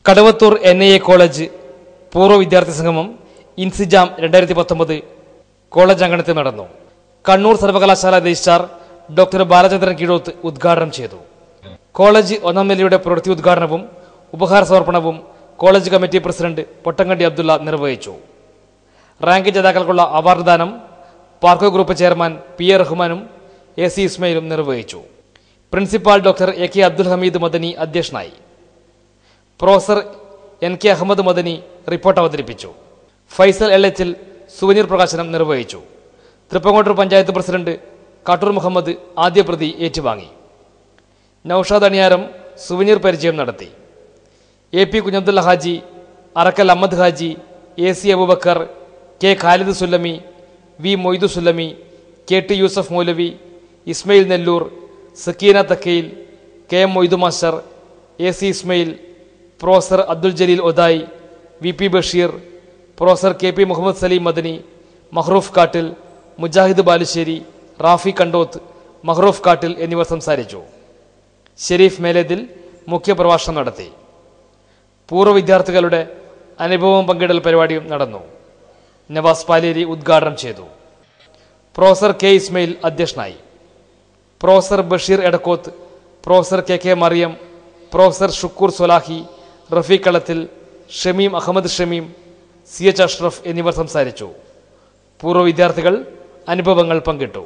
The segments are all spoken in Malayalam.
കടവത്തൂർ NIA കോളേജ് പൂർവ്വ വിദ്യാർത്ഥി സംഗമം ഇൻസിജാം 2019 കോളേജ് അങ്കണത്തിൽ നടന്നു. കണ്ണൂർ സർവകലാശാല രജിസ്ട്രാർ ഡോക്ടർ ബാലചന്ദ്രൻ കീഴോത്ത് ഉദ്ഘാടനം ചെയ്തു. കോളേജ് ഒന്നാം നിലയുടെ പ്രവൃത്തി ഉദ്ഘാടനവും ഉപഹാര സമർപ്പണവും college committee president Pottankandi Abdulla നിർവഹിച്ചു. റാങ്ക് ജേതാക്കൾക്കുള്ള അവാർഡ് ദാനം പാർക്കോ ഗ്രൂപ്പ് ചെയർമാൻ PA റഹ്മാനും AC ഇസ്മയിലും നിർവഹിച്ചു. Principal doctor AK Abdul Hameed Madani അധ്യക്ഷനായി. Professor NK Ahammed Madani report അവതരിപ്പിച്ചു. ഫൈസൽ LHൽ സുവനീർ പ്രകാശനം നിർവഹിച്ചു. തൃപ്പങ്ങോട്ടൂർ പഞ്ചായത്ത് പ്രസിഡന്റ് കാട്ടൂർ മുഹമ്മദ് ആദ്യ പ്രതി ഏറ്റുവാങ്ങി. നൌഷാദ് അണിയാരം സുവനീർ പരിചയം നടത്തി. AP Kunhabdulla Haji, Arakkal Ahammed Haji, AC Aboobacker, K Khalid Sullami, V Moidu Sullami, KT Yusuf മൗലവി, Ismail Nellur, Sakeena Thakkayil, KM Moidu master, AC Ismail, professor Abdul Jaleel Odayi, VP Basheer, professor KP Muhammad Saleem Madani, Mahroof Kattil, Mujahid Balussery, Rafi Kandoth, Mahroof കാട്ടിൽ എന്നിവർ സംസാരിച്ചു. ഷെരീഫ് മേലേതിൽ മുഖ്യപ്രഭാഷണം നടത്തി. പൂർവ്വ വിദ്യാർത്ഥികളുടെ അനുഭവം പങ്കിടൽ പരിപാടിയും നടന്നു. നവാസ് പാലേരി ഉദ്ഘാടനം ചെയ്തു. പ്രൊഫസർ K ഇസ്മയിൽ അധ്യക്ഷനായി. Professor Basheer Edakkoth, professor KK Mariyam, professor Shukoor Solahi, Rafeeq Kalathil, Shameem Ahmed Shameem, CH Ashraf എന്നിവർ സംസാരിച്ചു. പൂർവ്വ വിദ്യാർത്ഥികൾ അനുഭവങ്ങൾ പങ്കിട്ടു.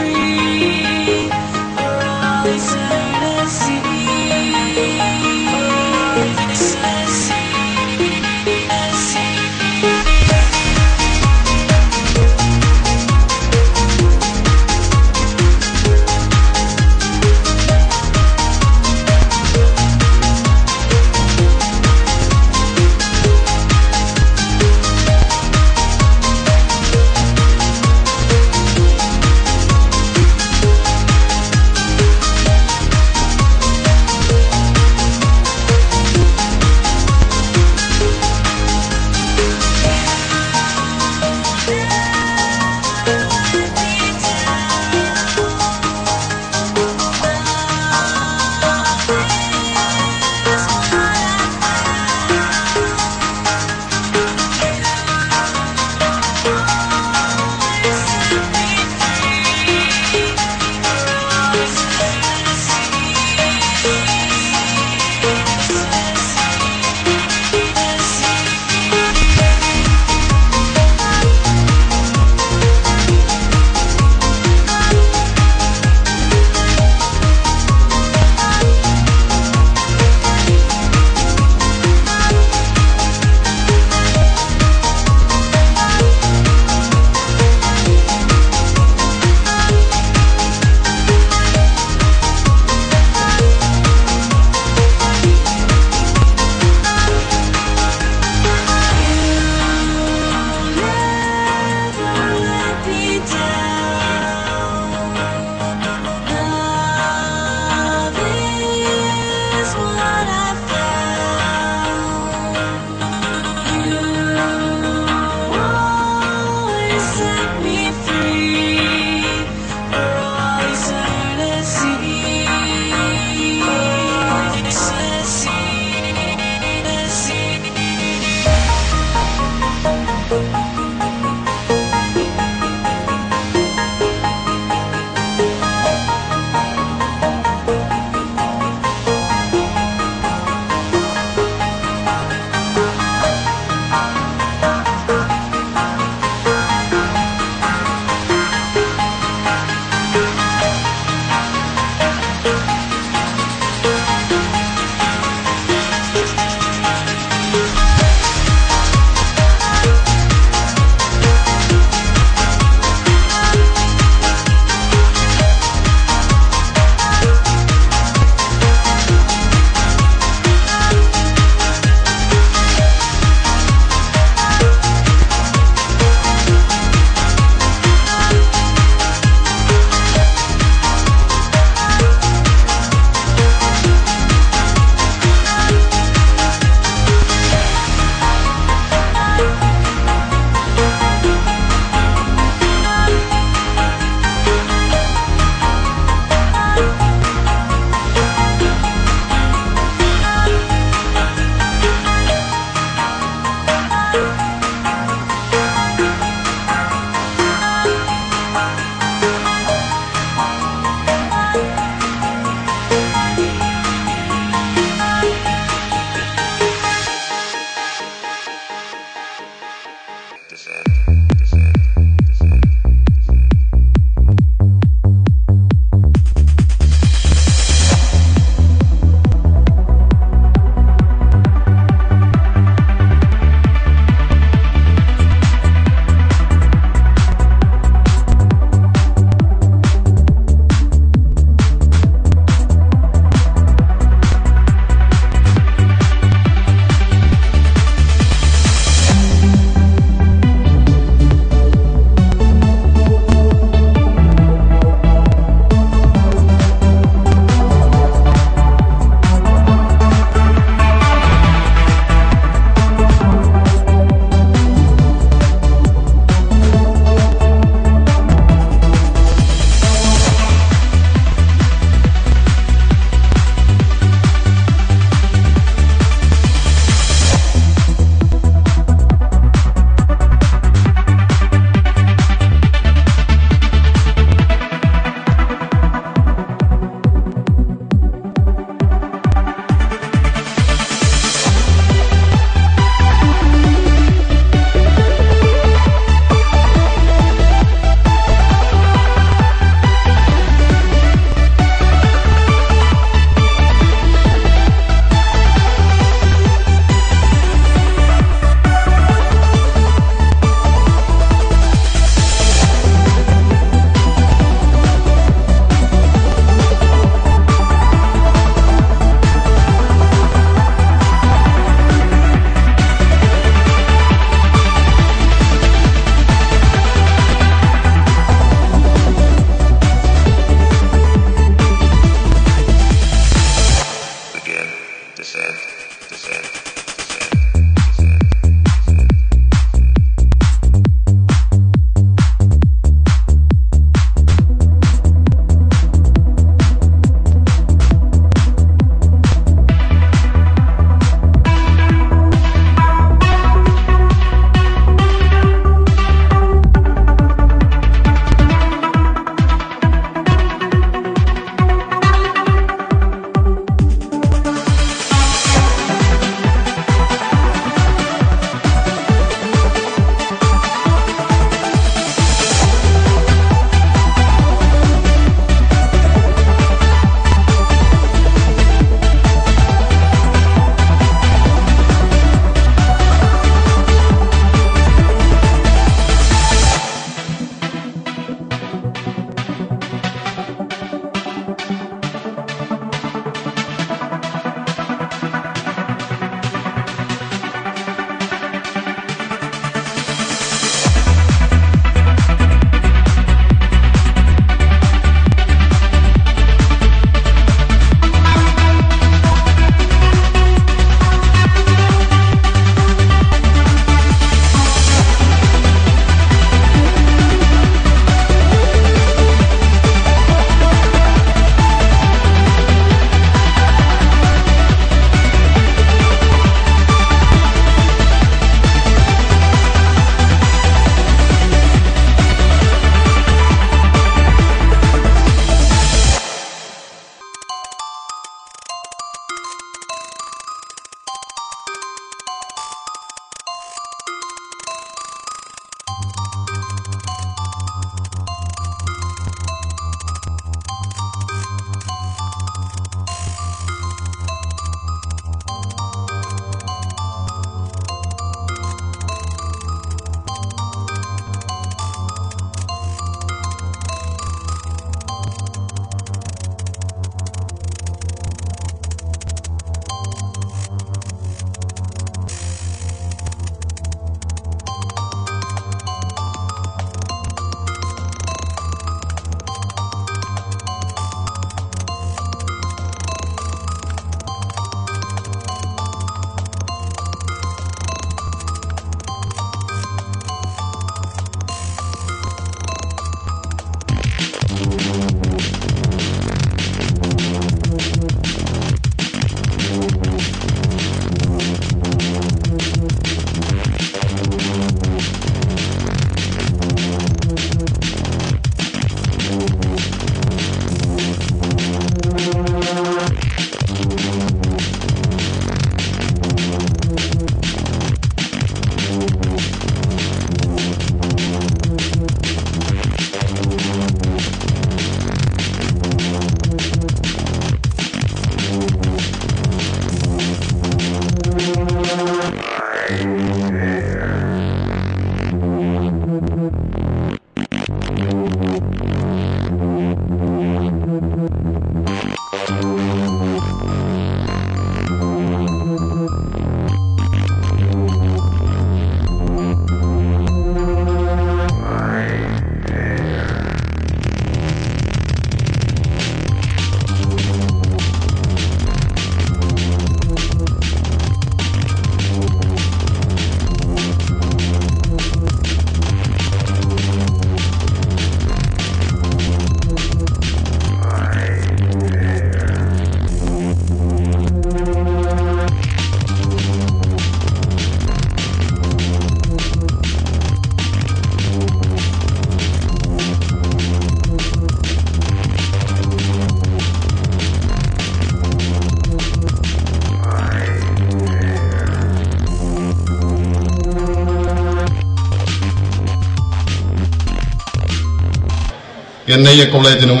NIA കോളേജിനും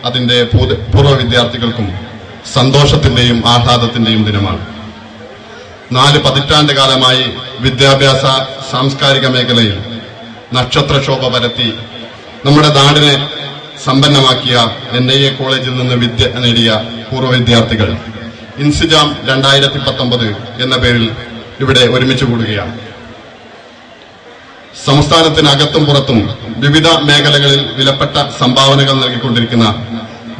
അതിന്റെ പൂർവ്വ വിദ്യാർത്ഥികൾക്കും സന്തോഷത്തിന്റെയും ആഹ്ലാദത്തിന്റെയും ദിനമാണ്. 4 പതിറ്റാണ്ട് കാലമായി വിദ്യാഭ്യാസ സാംസ്കാരിക മേഖലയിൽ നക്ഷത്രശോഭ പരത്തി നമ്മുടെ നാടിനെ സമ്പന്നമാക്കിയ NIA കോളേജിൽ നിന്ന് വിദ്യ നേടിയ പൂർവ്വ വിദ്യാർത്ഥികൾ ഇൻസിജാം 2019 എന്ന പേരിൽ ഇവിടെ ഒരുമിച്ച് കൂടുകയാണ്. സംസ്ഥാനത്തിനകത്തും പുറത്തും വിവിധ മേഖലകളിൽ വിലപ്പെട്ട സംഭാവനകൾ നൽകിക്കൊണ്ടിരിക്കുന്ന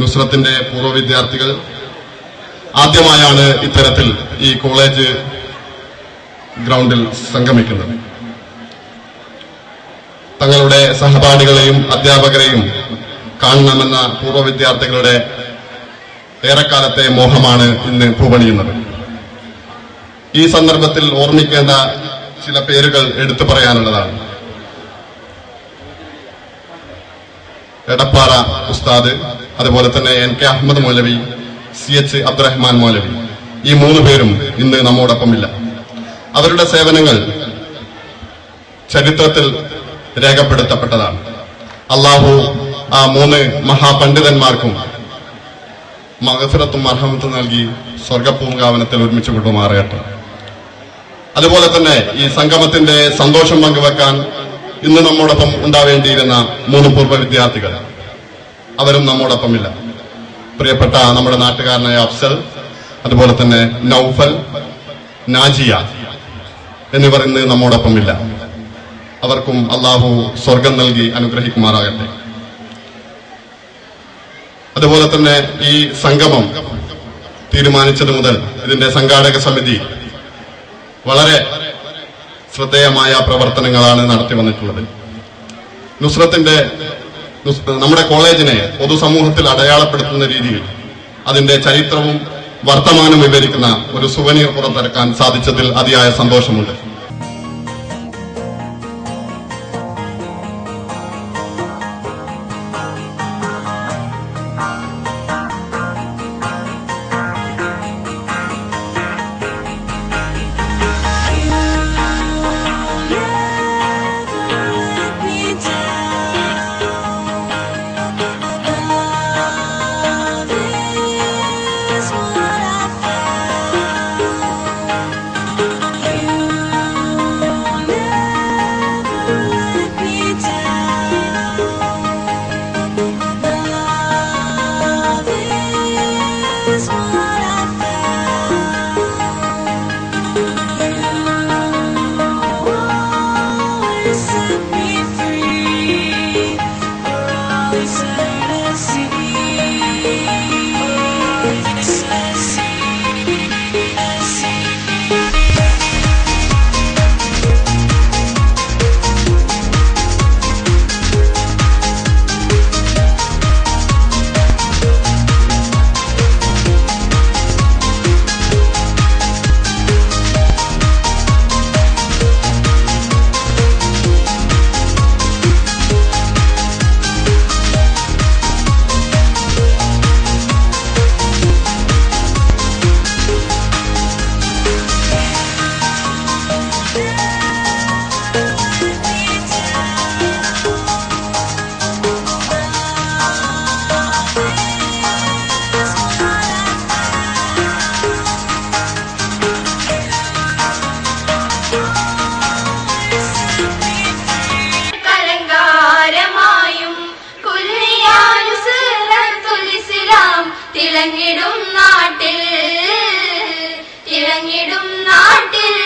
നുസ്രത്തിന്റെ പൂർവ്വ വിദ്യാർത്ഥികൾ ആദ്യമായാണ് ഇത്തരത്തിൽ ഈ കോളേജ് ഗ്രൗണ്ടിൽ സംഗമിക്കുന്നത്. തങ്ങളുടെ സഹപാഠികളെയും അധ്യാപകരെയും കാണണമെന്ന പൂർവ്വ വിദ്യാർത്ഥികളുടെ ഏറെക്കാലത്തെ മോഹമാണ് ഇന്ന് പൂവണിയുന്നത്. ഈ സന്ദർഭത്തിൽ ഓർമ്മിക്കേണ്ട ചില പേരുകൾ എടുത്തു പറയാനുള്ളതാണ്. എടപ്പാറ ഉസ്താദ്, അതുപോലെ തന്നെ NK അഹമ്മദ് മൗലവി, CH അബ്ദുറഹ്മാൻ മൗലവി, ഈ 3 പേരും ഇന്ന് നമ്മോടൊപ്പമില്ല. അവരുടെ സേവനങ്ങൾ ചരിത്രത്തിൽ രേഖപ്പെടുത്തപ്പെട്ടതാണ്. അള്ളാഹു ആ 3 മഹാപണ്ഡിതന്മാർക്കും മഗ്ഫിറത്തും മർഹമത്തും നൽകി സ്വർഗപൂങ്കാവനത്തിൽ ഒരുമിച്ച് കൊണ്ടുമാറട്ടെ. അതുപോലെ തന്നെ ഈ സംഗമത്തിന്റെ സന്തോഷം പങ്കുവെക്കാൻ ഇന്ന് നമ്മോടൊപ്പം ഉണ്ടാവേണ്ടിയിരുന്ന 3 പൂർവ്വ വിദ്യാർത്ഥികൾ, അവരും നമ്മോടൊപ്പമില്ല. പ്രിയപ്പെട്ട നമ്മുടെ നാട്ടുകാരനായ അഫ്സൽ, അതുപോലെ തന്നെ നൌഫൽ, നാജിയ എന്നിവർ ഇന്ന് നമ്മോടൊപ്പമില്ല. അവർക്കും അള്ളാഹു സ്വർഗം നൽകി അനുഗ്രഹിക്കുമാറാകട്ടെ. അതുപോലെ തന്നെ ഈ സംഗമം തീരുമാനിച്ചത് മുതൽ ഇതിന്റെ സംഘാടക സമിതി വളരെ ശ്രദ്ധേയമായ പ്രവർത്തനങ്ങളാണ് നടത്തി വന്നിട്ടുള്ളത്. നമ്മുടെ കോളേജിനെ പൊതുസമൂഹത്തിൽ അടയാളപ്പെടുത്തുന്ന രീതിയിൽ അതിന്റെ ചരിത്രവും വർത്തമാനവും വിവരിക്കുന്ന ഒരു സുവനീർ പുറത്തിറക്കാൻ സാധിച്ചതിൽ അതിയായ സന്തോഷമുണ്ട്. തിളങ്ങിടും നാട്ടിൽ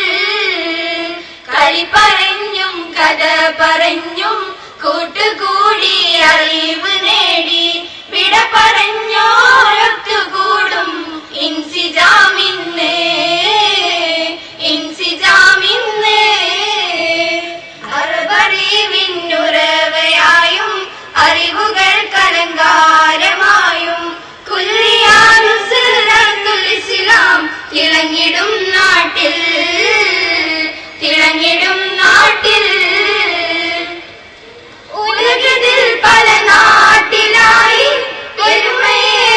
കളി പറഞ്ഞും കഥ പറഞ്ഞും കൂട്ടുകൂടി അറിവ് നേടി വിട പറഞ്ഞോരൊത്തുകൂടും ഇൻസിജാമിന്ന് അറിവറിവിന്നുറവയായും അറിവുകൾ കലങ്കാരമായും കുല്ലിയാനുസ്റത്തുൽ ഇസ്ലാം തിളങ്ങിടും നാട്ടിൽ ഉലകത്തിൽ പല നാട്ടിലായി പെരുമയെ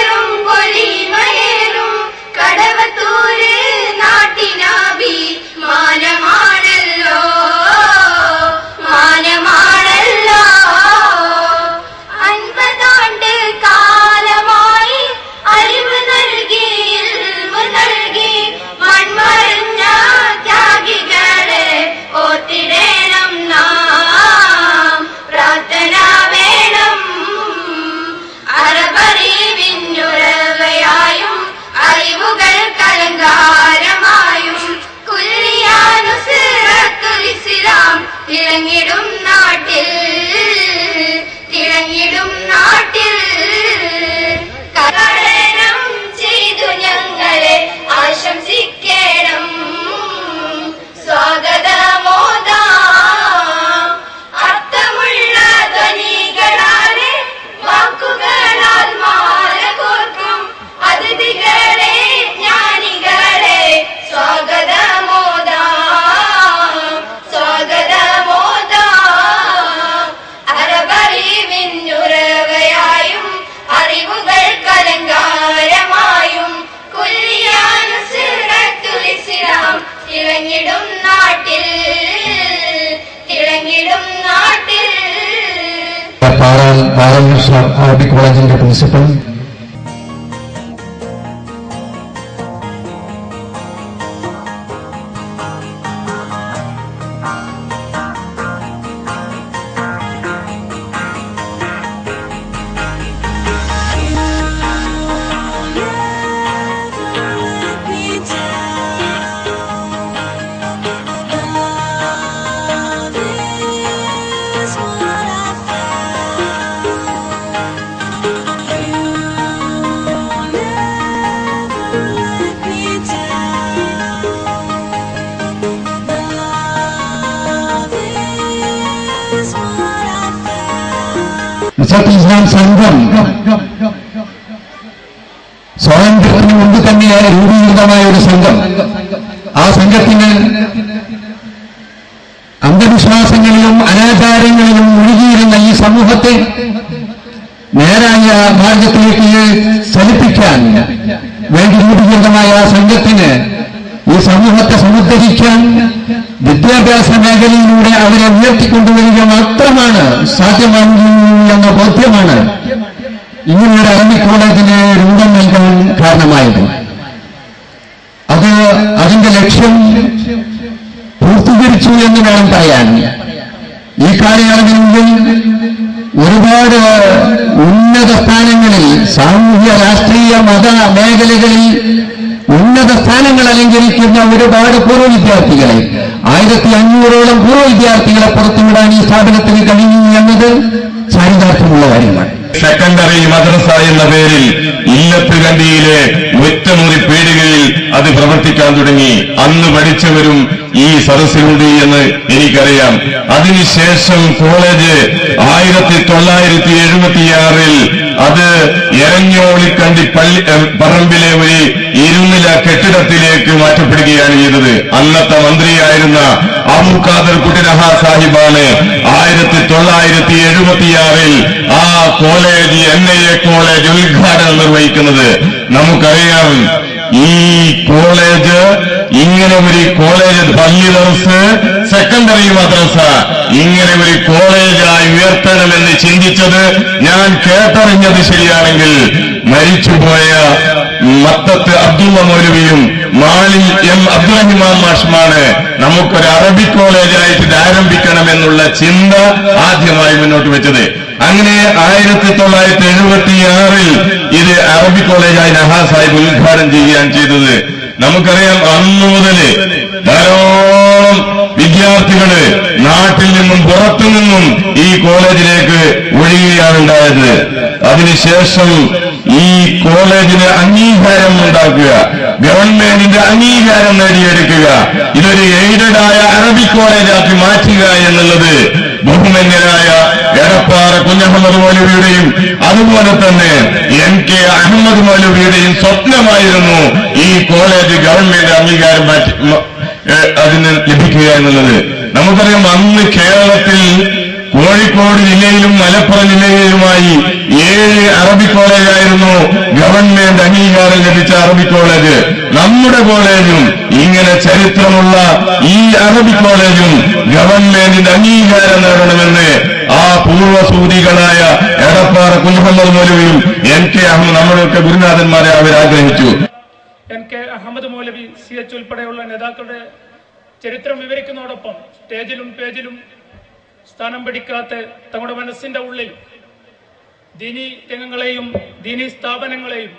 ബാലകൃഷ്ണ അറബിക് കോളേജിന്റെ പ്രിൻസിപ്പൽ, ഇസ്ലാം സംഘം സ്വാതന്ത്ര്യത്തിന് മുമ്പ് തന്നെ രൂപീകൃതമായ ഒരു സംഘം. ആ സംഘത്തിന് അന്ധവിശ്വാസങ്ങളിലും അനാചാരങ്ങളിലും മുഴുകിയിരുന്ന ഈ സമൂഹത്തെ നേരായ മാർഗത്തിലേക്ക് ചലിപ്പിക്കാൻ വേണ്ടി രൂപീകൃതമായ ആ സംഘത്തിന് ഈ സമൂഹത്തെ സമുദ്ധരിക്കാൻ വിദ്യാഭ്യാസ മേഖലയിലൂടെ അവരെ ഉയർത്തിക്കൊണ്ടുവരിക മാത്രമാണ് സാധ്യമാകുന്നു എന്ന ബോധ്യമാണ് ഇങ്ങനെയൊരു അറബിക് കോളേജിന് രൂപം നൽകാൻ കാരണമായത്. അതിന്റെ ലക്ഷ്യം പൂർത്തീകരിച്ചു എന്ന് വേണം പറയാൻ. ഈ കാലയളവിനുള്ളിൽ ഒരുപാട് ഉന്നത സ്ഥാനങ്ങളിൽ, സാമൂഹ്യ രാഷ്ട്രീയ മത മേഖലകളിൽ ഉന്നത സ്ഥാനങ്ങൾ അലങ്കരിക്കുന്ന ഒരുപാട് പൂർവ്വ വിദ്യാർത്ഥികളെ, 1500ഓളം പൂർവ്വ വിദ്യാർത്ഥികളെ പുറത്തുവിടാൻ ഈ സ്ഥാപനത്തിന് കഴിഞ്ഞു എന്നത് ചാരിതാർത്ഥ്യമുള്ള കാര്യമാണ്. സെക്കൻഡറി മദ്രസ എന്ന പേരിൽ ഇല്ലത്തുകണ്ടിയിലെ ഒറ്റമുറി പീടികയിൽ അത് പ്രവർത്തിക്കാൻ തുടങ്ങി. അന്ന് പഠിച്ചവരും ഈ സദസ്സിലുണ്ട് എന്ന് എനിക്കറിയാം. അതിനുശേഷം കോളേജ് 1976 അത് എരഞ്ഞോളിക്കണ്ടി പറമ്പിലെ ഒരു ഇരുനില കെട്ടിടത്തിലേക്ക് മാറ്റപ്പെടുകയാണ് ചെയ്തത്. അന്നത്തെ മന്ത്രിയായിരുന്ന അബു ഖാദർ കുട്ടിരഹ സാഹിബാണ് 1976 ആ കോളേജ് NIA കോളേജ് ഉദ്ഘാടനം നിർവഹിക്കുന്നത്. നമുക്കറിയാം ഈ കോളേജ് ഇങ്ങനെ ഒരു കോളേജ്, പള്ളി ദർസ്, സെക്കൻഡറി മദ്രസ ഇങ്ങനെ ഒരു കോളേജായി ഉയർത്തണമെന്ന് ചിന്തിച്ചത്, ഞാൻ കേട്ടറിഞ്ഞത് ശരിയാണെങ്കിൽ, മരിച്ചുപോയ മത്തത്ത് അബ്ദുള്ള മൗലവിയും മാളിൽ അബ്ദുറഹിമാൻ മാഷുമാണ് നമുക്കൊരു അറബിക് കോളേജായിട്ട് ഇത് ആരംഭിക്കണമെന്നുള്ള ചിന്ത ആദ്യമായി മുന്നോട്ട് വെച്ചത്. അങ്ങനെ 1976 ഇത് അറബിക് കോളേജായി നഹാ സാഹിബ് ഉദ്ഘാടനം ചെയ്യുകയാണ് ചെയ്തത്. നമുക്കറിയാം അന്നു മുതൽ ധാരാളം വിദ്യാർത്ഥികള് നാട്ടിൽ നിന്നും പുറത്തു നിന്നും ഈ കോളേജിലേക്ക് ഒഴുകുകയാണ് ഉണ്ടായത്. അതിനുശേഷം ഈ കോളേജിന് അംഗീകാരം ഉണ്ടാക്കുക, ഗവൺമെന്റിന്റെ അംഗീകാരം നേടിയെടുക്കുക, ഇതൊരു എയ്ഡഡായ അറബിക് കോളേജാക്കി മാറ്റുക എന്നുള്ളത് ബഹുമാന്യനായ എടപ്പാറ കുഞ്ഞഹമ്മദ് മൗലവിയുടെയും അതുപോലെ തന്നെ NK അഹമ്മദ് മൗലവിയുടെയും സ്വപ്നമായിരുന്നു ഈ കോളേജ് ഗവൺമെന്റ് അംഗീകാരം അതിന് ലഭിക്കുക എന്നുള്ളത്. നമുക്കറിയാം അന്ന് കേരളത്തിൽ കോഴിക്കോട് ജില്ലയിലും മലപ്പുറം ജില്ലയിലുമായി 7 അറബിക് കോളേജായിരുന്നു ഗവൺമെന്റ് അംഗീകാരം ലഭിച്ച അറബിക് കോളേജ്. നമ്മുടെ കോളേജും ഇങ്ങനെ ചരിത്രമുള്ള ഈ അറബിക് കോളേജും ഗവൺമെന്റിന്റെ അംഗീകാരം നേടണമെന്ന് ആ പൂർവ്വസൂരികളായ എടപ്പാറ കുഞ്ഞഹമ്മദ് മൗലവിയും NK അഹമ്മദ്, നമ്മുടെയൊക്കെ ഗുരുനാഥന്മാരെ അവരാഗ്രഹിച്ചു. NK അഹമ്മദ് മൗലവി, CH ഉൾപ്പെടെയുള്ള നേതാക്കളുടെ ചരിത്രം വിവരിക്കുന്നതോടൊപ്പം സ്റ്റേജിലും പേജിലും സ്ഥാനം പിടിക്കാത്ത തങ്ങളുടെ മനസ്സിന്റെ ഉള്ളിൽ ദീനി രംഗങ്ങളെയും ദീനി സ്ഥാപനങ്ങളെയും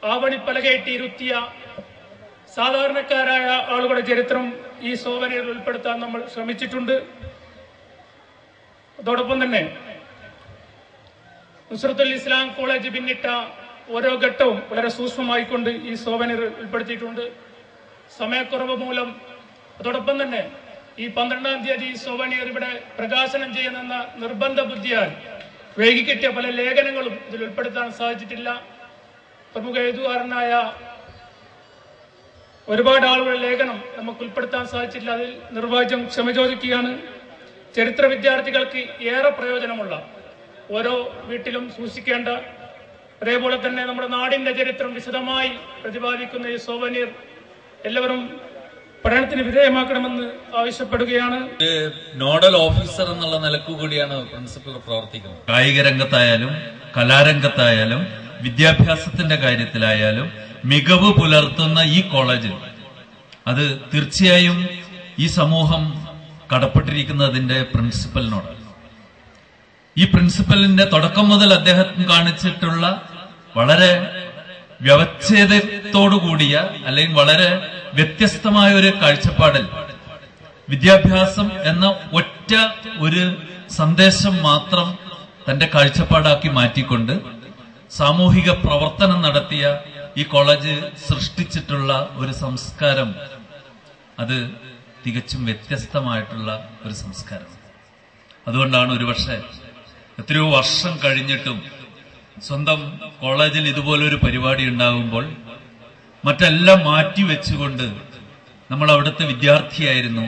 ആവണിപ്പലകയിട്ട് ഇരുത്തിയ സാധാരണക്കാരായ ആളുകളുടെ ചരിത്രം ഈ സോവനിയറിൽ ഉൾപ്പെടുത്താൻ നമ്മൾ ശ്രമിച്ചിട്ടുണ്ട്. അതോടൊപ്പം തന്നെ നുസ്രത്തുൽ ഇസ്ലാം കോളേജ് പിന്നിട്ട ഓരോ ഘട്ടവും വളരെ സൂക്ഷ്മമായിക്കൊണ്ട് ഈ സോവനിയർ ഉൾപ്പെടുത്തിയിട്ടുണ്ട്. സമയക്കുറവ് മൂലം അതോടൊപ്പം തന്നെ ഈ 12-ാം തീയതി സോവനിയർ ഇവിടെ പ്രകാശനം ചെയ്യുന്ന നിർബന്ധ ബുദ്ധിയാൽ വൈകിക്കിട്ടിയ പല ലേഖനങ്ങളും ഇതിൽ ഉൾപ്പെടുത്താൻ സാധിച്ചിട്ടില്ല. പ്രമുഖ എഴുത്തുകാരനായ ഒരുപാട് ആളുകളുടെ ലേഖനം നമുക്ക് ഉൾപ്പെടുത്താൻ സാധിച്ചിട്ടില്ല. അതിൽ നിർവാചം ക്ഷമ ചോദിക്കുകയാണ്. ചരിത്ര വിദ്യാർത്ഥികൾക്ക് ഏറെ പ്രയോജനമുള്ള, ഓരോ വീട്ടിലും സൂക്ഷിക്കേണ്ട, അതേപോലെ തന്നെ നമ്മുടെ നാടിന്റെ ചരിത്രം വിശദമായി പ്രതിപാദിക്കുന്ന ഈ സോവനിയർ എല്ലാവരും പഠനത്തിന് വിധേയമാക്കണമെന്ന് ആവശ്യപ്പെടുകയാണ്. നോഡൽ ഓഫീസർ എന്നുള്ള നിലക്കു കൂടിയാണ് പ്രിൻസിപ്പൽ പ്രവർത്തിക്കുന്നത്. കായിക രംഗത്തായാലും കലാരംഗത്തായാലും വിദ്യാഭ്യാസത്തിന്റെ കാര്യത്തിലായാലും മികവ് പുലർത്തുന്ന ഈ കോളേജിൽ അത് തീർച്ചയായും ഈ സമൂഹം കടപ്പെട്ടിരിക്കുന്നതിന്റെ പ്രിൻസിപ്പലിനോട്. ഈ പ്രിൻസിപ്പലിന്റെ തുടക്കം മുതൽ അദ്ദേഹം കാണിച്ചിട്ടുള്ള വളരെ വ്യവച്ഛേദത്തോടുകൂടിയ അല്ലെങ്കിൽ വളരെ വ്യത്യസ്തമായ ഒരു കാഴ്ചപ്പാടിൽ വിദ്യാഭ്യാസം എന്ന ഒറ്റ ഒരു സന്ദേശം മാത്രം തന്റെ കാഴ്ചപ്പാടാക്കി മാറ്റിക്കൊണ്ട് സാമൂഹിക പ്രവർത്തനം നടത്തിയ ഈ കോളേജ് സൃഷ്ടിച്ചിട്ടുള്ള ഒരു സംസ്കാരം അത് തികച്ചും വ്യത്യസ്തമായിട്ടുള്ള ഒരു സംസ്കാരം. അതുകൊണ്ടാണ് ഒരുപക്ഷെ എത്രയോ വർഷം കഴിഞ്ഞിട്ടും സ്വന്തം കോളേജിൽ ഇതുപോലൊരു പരിപാടി ഉണ്ടാകുമ്പോൾ മറ്റെല്ലാം മാറ്റിവെച്ചുകൊണ്ട് നമ്മൾ അവിടുത്തെ വിദ്യാർത്ഥിയായിരുന്നു,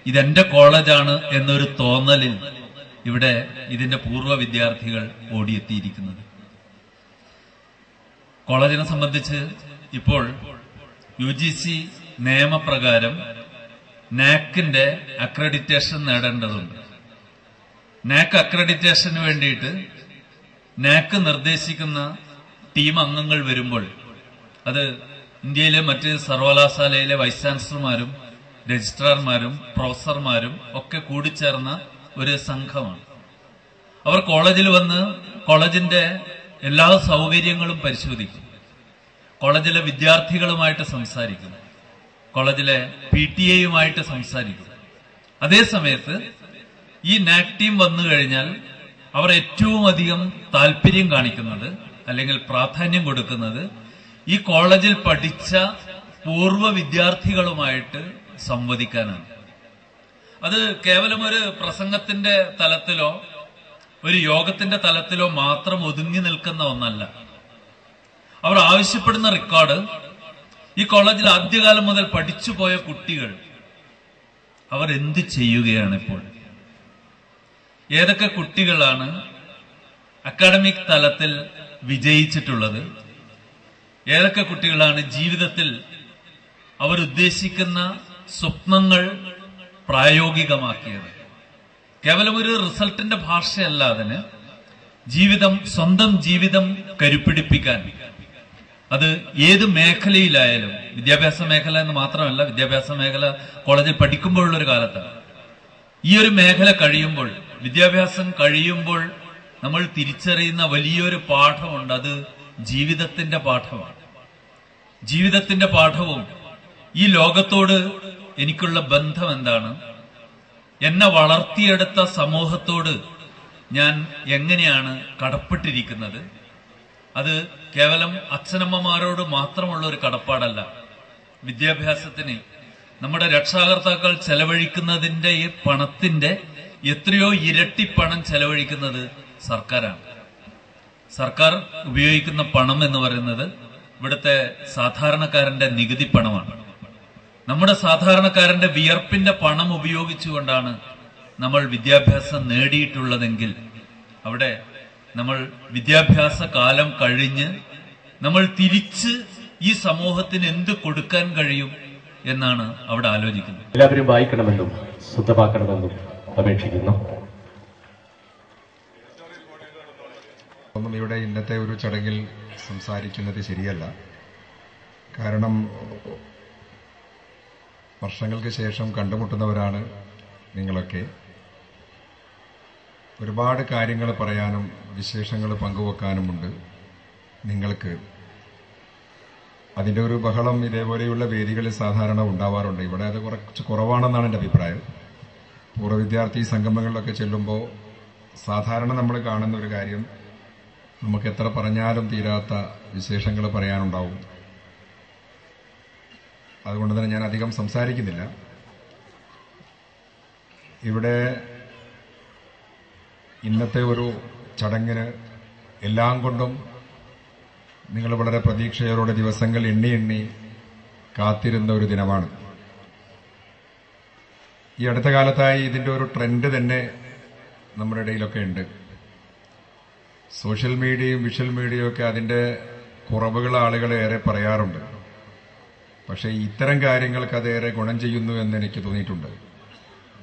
ഇതെന്റെ കോളേജാണ് എന്നൊരു തോന്നലിൽ ഇവിടെ ഇതിന്റെ പൂർവ്വ വിദ്യാർത്ഥികൾ ഓടിയെത്തിയിരിക്കുന്നത്. കോളേജിനെ സംബന്ധിച്ച് ഇപ്പോൾ UGC നിയമപ്രകാരം നാക്കിന്റെ അക്രഡിറ്റേഷൻ നേടേണ്ടതുണ്ട്. നാക്ക് അക്രഡിറ്റേഷന് വേണ്ടിയിട്ട് നാക്ക് നിർദ്ദേശിക്കുന്ന ടീം അംഗങ്ങൾ വരുമ്പോൾ അത് ഇന്ത്യയിലെ മറ്റ് സർവകലാശാലയിലെ വൈസ് ചാൻസലർമാരും രജിസ്ട്രാർമാരും പ്രൊഫസർമാരും ഒക്കെ കൂടിച്ചേർന്ന ഒരു സംഘമാണ്. അവർ കോളേജിൽ വന്ന് കോളേജിന്റെ എല്ലാ സൗകര്യങ്ങളും പരിശോധിക്കും, കോളേജിലെ വിദ്യാർത്ഥികളുമായിട്ട് സംസാരിക്കും, കോളേജിലെ PTA സംസാരിക്കും. അതേസമയത്ത് ഈ നാക് ടീം വന്നു കഴിഞ്ഞാൽ അവർ ഏറ്റവും അധികം താല്പര്യം കാണിക്കുന്നത് അല്ലെങ്കിൽ പ്രാധാന്യം കൊടുക്കുന്നത് ഈ കോളേജിൽ പഠിച്ച പൂർവ്വ വിദ്യാർത്ഥികളുമായിട്ട് സംവദിക്കാനാണ്. അത് കേവലം ഒരു പ്രസംഗത്തിന്റെ തലത്തിലോ ഒരു യോഗത്തിന്റെ തലത്തിലോ മാത്രം ഒതുങ്ങി നിൽക്കുന്ന ഒന്നല്ല. അവർ ആവശ്യപ്പെടുന്ന റെക്കോർഡ് ഈ കോളേജിൽ ആദ്യകാലം മുതൽ പഠിച്ചുപോയ കുട്ടികൾ അവർ എന്ത് ചെയ്യുകയാണ് ഇപ്പോൾ, ഏതൊക്കെ കുട്ടികളാണ് അക്കാഡമിക് തലത്തിൽ വിജയിച്ചിട്ടുള്ളത്, ഏതൊക്കെ കുട്ടികളാണ് ജീവിതത്തിൽ അവരുദ്ദേശിക്കുന്ന സ്വപ്നങ്ങൾ പ്രായോഗികമാക്കിയത്. കേവലം ഒരു റിസൾട്ടിന്റെ ഭാഷയല്ല അതിന്. ജീവിതം, സ്വന്തം ജീവിതം കരുപ്പിടിപ്പിക്കാൻ, അത് ഏത് മേഖലയിലായാലും, വിദ്യാഭ്യാസ മേഖല എന്ന് മാത്രമല്ല, വിദ്യാഭ്യാസ മേഖല കോളേജിൽ പഠിക്കുമ്പോഴുള്ളൊരു കാലത്താണ്. ഈ ഒരു മേഖല കഴിയുമ്പോൾ, വിദ്യാഭ്യാസം കഴിയുമ്പോൾ നമ്മൾ തിരിച്ചറിയുന്ന വലിയൊരു പാഠമുണ്ട്. അത് ജീവിതത്തിന്റെ പാഠമാണ്. ജീവിതത്തിന്റെ പാഠവും ഈ ലോകത്തോട് എനിക്കുള്ള ബന്ധം എന്താണ്, എന്നെ വളർത്തിയെടുത്ത സമൂഹത്തോട് ഞാൻ എങ്ങനെയാണ് കടപ്പെട്ടിരിക്കുന്നത്, അത് കേവലം അച്ഛനമ്മമാരോട് മാത്രമുള്ള ഒരു കടപ്പാടല്ല. വിദ്യാഭ്യാസത്തിന് നമ്മുടെ രക്ഷാകർത്താക്കൾ ചെലവഴിക്കുന്നതിന്റെ ഈ പണത്തിന്റെ എത്രയോ ഇരട്ടി പണം ചെലവഴിക്കുന്നത് സർക്കാരാണ്. സർക്കാർ ഉപയോഗിക്കുന്ന പണം എന്ന് പറയുന്നത് ഇവിടുത്തെ സാധാരണക്കാരന്റെ നികുതി പണമാണ്. നമ്മുടെ സാധാരണക്കാരന്റെ വിയർപ്പിന്റെ പണം ഉപയോഗിച്ചുകൊണ്ടാണ് നമ്മൾ വിദ്യാഭ്യാസം നേടിയിട്ടുള്ളതെങ്കിൽ അവിടെ നമ്മൾ വിദ്യാഭ്യാസ കാലം കഴിഞ്ഞ് നമ്മൾ തിരിച്ച് ഈ സമൂഹത്തിന് എന്ത് കൊടുക്കാൻ കഴിയും എന്നാണ് അവിടെ ആലോചിക്കുന്നത്. എല്ലാവരും വായിക്കണമെന്നും സ്വന്തമാക്കണമെന്നും അപേക്ഷിക്കുന്നു. ഒന്നും ഇവിടെ ഇന്നത്തെ ഒരു ചടങ്ങിൽ സംസാരിക്കുന്നത് ശരിയല്ല. കാരണം വർഷങ്ങൾക്ക് ശേഷം കണ്ടുമുട്ടുന്നവരാണ് നിങ്ങളൊക്കെ. ഒരുപാട് കാര്യങ്ങൾ പറയാനും വിശേഷങ്ങൾ പങ്കുവെക്കാനുമുണ്ട് നിങ്ങൾക്ക്. അതിൻ്റെ ഒരു ബഹളം ഇതേപോലെയുള്ള വേദികളിൽ സാധാരണ ഉണ്ടാവാറുണ്ട്. ഇവിടെ അത് കുറച്ച് കുറവാണെന്നാണ് എൻ്റെ അഭിപ്രായം. പൂർവ്വ വിദ്യാർത്ഥി സംഗമങ്ങളിലൊക്കെ ചെല്ലുമ്പോൾ സാധാരണ നമ്മൾ കാണുന്ന ഒരു കാര്യം, നമുക്ക് എത്ര പറഞ്ഞാലും തീരാത്ത വിശേഷങ്ങൾ പറയാനുണ്ടാവും. അതുകൊണ്ട് തന്നെ ഞാൻ അധികം സംസാരിക്കുന്നില്ല. ഇവിടെ ഇന്നത്തെ ഒരു ചടങ്ങിന് എല്ലാം കൊണ്ടും നിങ്ങൾ വളരെ പ്രതീക്ഷയോടെ ദിവസങ്ങൾ എണ്ണി കാത്തിരുന്ന ഒരു ദിനമാണ്. ഈ അടുത്ത കാലത്തായി ഇതിൻ്റെ ഒരു ട്രെൻഡ് തന്നെ നമ്മുടെ ഇടയിലൊക്കെ ഉണ്ട്. സോഷ്യൽ മീഡിയയും വിഷ്വൽ മീഡിയയും ഒക്കെ അതിൻ്റെ കുറവുകൾ ആളുകൾ ഏറെ പറയാറുണ്ട്. പക്ഷേ ഇത്തരം കാര്യങ്ങൾക്ക് അതേറെ ഗുണം ചെയ്യുന്നു എന്ന് എനിക്ക് തോന്നിയിട്ടുണ്ട്.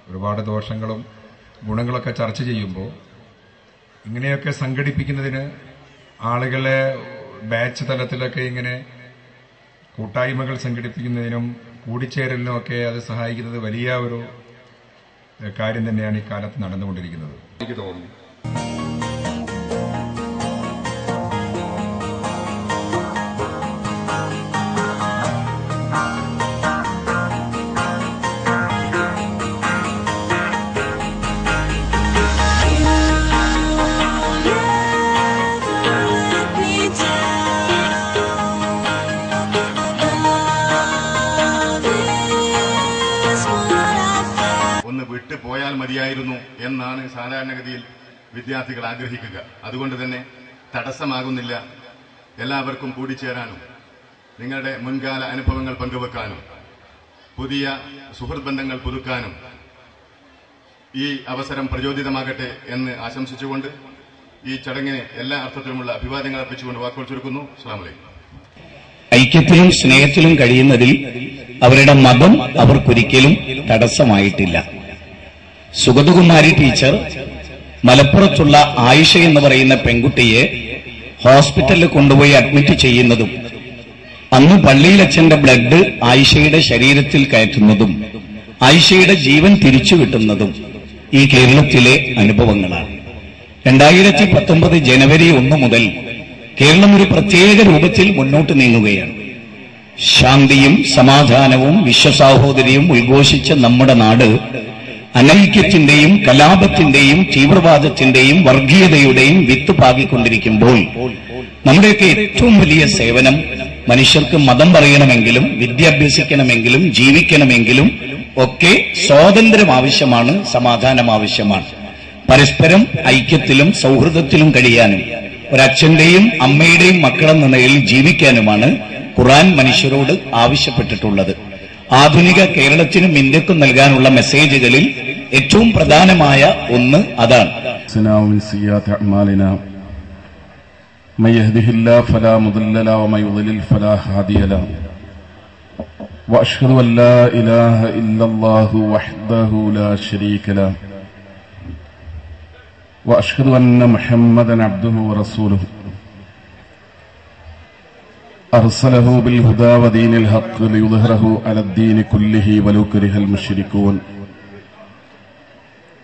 ഒരുപാട് ദോഷങ്ങളും ഗുണങ്ങളൊക്കെ ചർച്ച ചെയ്യുമ്പോൾ ഇങ്ങനെയൊക്കെ സംഘടിപ്പിക്കുന്നതിന് ആളുകളെ ബാച്ച് തലത്തിലൊക്കെ ഇങ്ങനെ കൂട്ടായ്മകൾ സംഘടിപ്പിക്കുന്നതിനും കൂടിച്ചേരലിനും ഒക്കെ അത് സഹായിക്കുന്നത് വലിയ ഒരു കാര്യം തന്നെയാണ് ഈ കാലത്ത് നടന്നുകൊണ്ടിരിക്കുന്നത് എനിക്ക് തോന്നുന്നു. പോയാൽ മതിയായിരുന്നു എന്നാണ് സാധാരണഗതിയിൽ വിദ്യാർത്ഥികൾ ആഗ്രഹിക്കുക. അതുകൊണ്ട് തന്നെ തടസ്സമാകുന്നില്ല എല്ലാവർക്കും കൂടിച്ചേരാനും നിങ്ങളുടെ മുൻകാല അനുഭവങ്ങൾ പങ്കുവെക്കാനും പുതിയ സുഹൃത്ത് ബന്ധങ്ങൾ പുതുക്കാനും ഈ അവസരം പ്രചോദിതമാകട്ടെ എന്ന് ആശംസിച്ചുകൊണ്ട് ഈ ചടങ്ങിന് എല്ലാ അർത്ഥത്തിലുമുള്ള അഭിവാദ്യങ്ങൾ അർപ്പിച്ചുകൊണ്ട് വാക്കുകൾ ചുരുക്കുന്നു. അസ്സലാമു അലൈക്കും. ഐക്യത്തിലും സ്നേഹത്തിലും കഴിയുന്നതിൽ അവരുടെ മതം അവർക്കൊരിക്കലും തടസ്സമായിട്ടില്ല. സുഗതകുമാരി ടീച്ചർ മലപ്പുറത്തുള്ള ആയിഷ എന്ന് പറയുന്ന പെൺകുട്ടിയെ ഹോസ്പിറ്റലിൽ കൊണ്ടുപോയി അഡ്മിറ്റ് ചെയ്യുന്നതും അന്ന് പള്ളിയിലച്ഛന്റെ ബ്ലഡ് ആയിഷയുടെ ശരീരത്തിൽ കയറ്റുന്നതും ആയിഷയുടെ ജീവൻ തിരിച്ചു കിട്ടുന്നതും ഈ കേരളത്തിലെ അനുഭവങ്ങളാണ്. 2019 ജനുവരി 1 മുതൽ കേരളം ഒരു പ്രത്യേക രൂപത്തിൽ മുന്നോട്ട് നീങ്ങുകയാണ്. ശാന്തിയും സമാധാനവും വിശ്വസാഹോദര്യവും ഉദ്ഘോഷിച്ച നമ്മുടെ നാട് അനൈക്യത്തിന്റെയും കലാപത്തിന്റെയും തീവ്രവാദത്തിന്റെയും വർഗീയതയുടെയും വിത്ത് പാകിക്കൊണ്ടിരിക്കുമ്പോൾ നമ്മുടെയൊക്കെ ഏറ്റവും വലിയ സേവനം മനുഷ്യർക്ക് മതം പറയണമെങ്കിലും വിദ്യാഭ്യസിക്കണമെങ്കിലും ജീവിക്കണമെങ്കിലും ഒക്കെ സ്വാതന്ത്ര്യം ആവശ്യമാണ്, സമാധാനം ആവശ്യമാണ്. പരസ്പരം ഐക്യത്തിലും സൗഹൃദത്തിലും കഴിയാനും ഒരച്ഛന്റെയും അമ്മയുടെയും മക്കളെന്ന നിലയിൽ ജീവിക്കാനുമാണ് ഖുർആൻ മനുഷ്യരോട് ആവശ്യപ്പെട്ടിട്ടുള്ളത്. ആധുനിക കേരളത്തിനും ഇന്ത്യക്കും നൽകാനുള്ള മെസ്സേജുകളിൽ ഏറ്റവും പ്രധാനമായ ഒന്ന് അതാണ്. من يهده الله فلا مضل له ومن يضلل فلا هادي له واشهد ان لا اله الا الله وحده لا شريك له واشهد ان محمدا عبده ورسوله ارسله بالهدى ودين الحق ليظهره على الدين كله ولو كره المشركون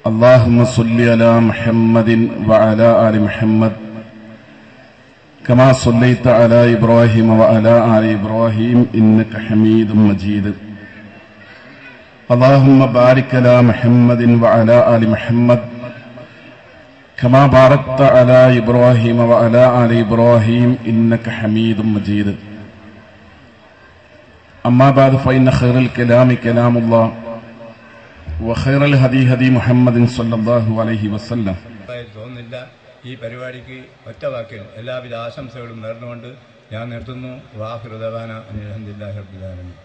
اللهم صل على محمد وعلى ال محمد كما صليت على إبراهيم وعلى آل إبراهيم إنك حميد مجيد اللهم بارك على محمد وعلى آل محمد كما باركت على إبراهيم وعلى آل إبراهيم إنك حميد مجيد أما بعد فإن خير الكلام كلام الله وخير الهدي هدي محمد صلى الله عليه وسلم. ഈ പരിപാടിക്ക് ഒറ്റ വാക്കിൽ എല്ലാവിധ ആശംസകളും നേർന്നുകൊണ്ട് ഞാൻ നിർത്തുന്നു. വാഹിറു ദഅവാന അൽഹംദുലില്ലാഹി റബ്ബിൽ ആലമീൻ.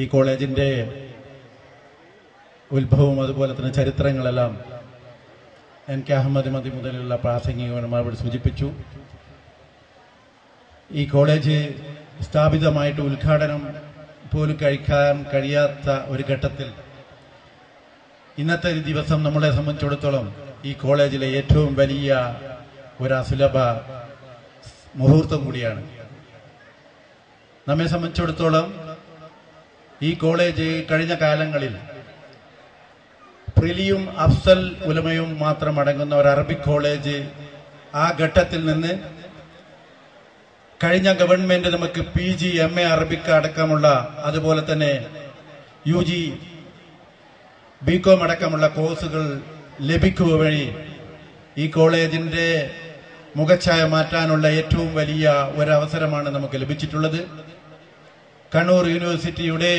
ഈ കോളേജിന്റെ ഉത്ഭവവും അതുപോലെ തന്നെ ചരിത്രങ്ങളെല്ലാം NK അഹമ്മദ് മദി മുതലുള്ള പ്രാസംഗികന്മാർ ഇവിടെ സൂചിപ്പിച്ചു. ഈ കോളേജ് സ്ഥാപിതമായിട്ട് ഉദ്ഘാടനം പോലും കഴിക്കാൻ കഴിയാത്ത ഒരു ഘട്ടത്തിൽ ഇന്നത്തെ ദിവസം നമ്മളെ സംബന്ധിച്ചിടത്തോളം ഈ കോളേജിലെ ഏറ്റവും വലിയ ഒരു അസുലഭ മുഹൂർത്തം കൂടിയാണ്. നമ്മെ സംബന്ധിച്ചിടത്തോളം ഈ കോളേജ് കഴിഞ്ഞ കാലങ്ങളിൽ പ്രിലിയും അഫ്സൽ ഉലമയും മാത്രം അടങ്ങുന്ന ഒരു അറബിക് കോളേജ് ആ ഘട്ടത്തിൽ നിന്ന് കഴിഞ്ഞ ഗവൺമെന്റ് നമുക്ക് PG MA അറബിക് അടക്കമുള്ള അതുപോലെ തന്നെ UG BCom അടക്കമുള്ള കോഴ്സുകൾ ലഭിക്കുക വഴി ഈ കോളേജിന്റെ മുഖച്ഛായ മാറ്റാനുള്ള ഏറ്റവും വലിയ ഒരവസരമാണ് നമുക്ക് ലഭിച്ചിട്ടുള്ളത്. കണ്ണൂർ യൂണിവേഴ്സിറ്റിയുടെ